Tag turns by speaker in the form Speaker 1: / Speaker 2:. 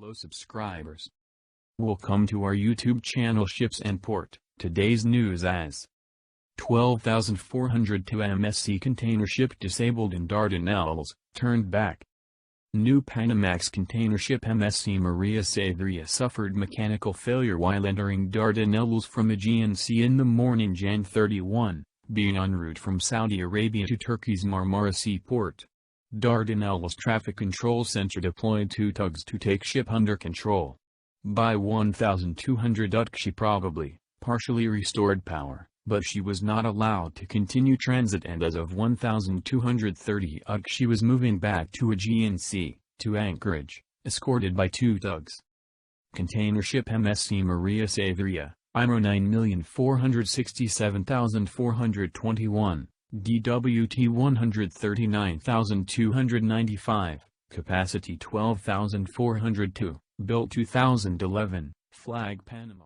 Speaker 1: Hello subscribers. Welcome to our YouTube channel Ships and Port. Today's news as 12,402 MSC container ship disabled in Dardanelles, turned back. New-Panamax container ship MSC MARIA SAVERIA suffered mechanical failure while entering Dardanelles from Aegean Sea in the morning Jan 31, being en route from Saudi Arabia to Turkey's Marmara seaport. Dardanelles Traffic Control Center deployed 2 tugs to take ship under control. By 1,200 UTC she probably, partially restored power, but she was not allowed to continue transit, and as of 1,230 UTC she was moving back to Aegean Sea, to anchorage, escorted by 2 tugs. Container ship MSC MARIA SAVERIA, IMO 9,467,421. DWT 139,295, capacity 12,402, built 2011, flag Panama.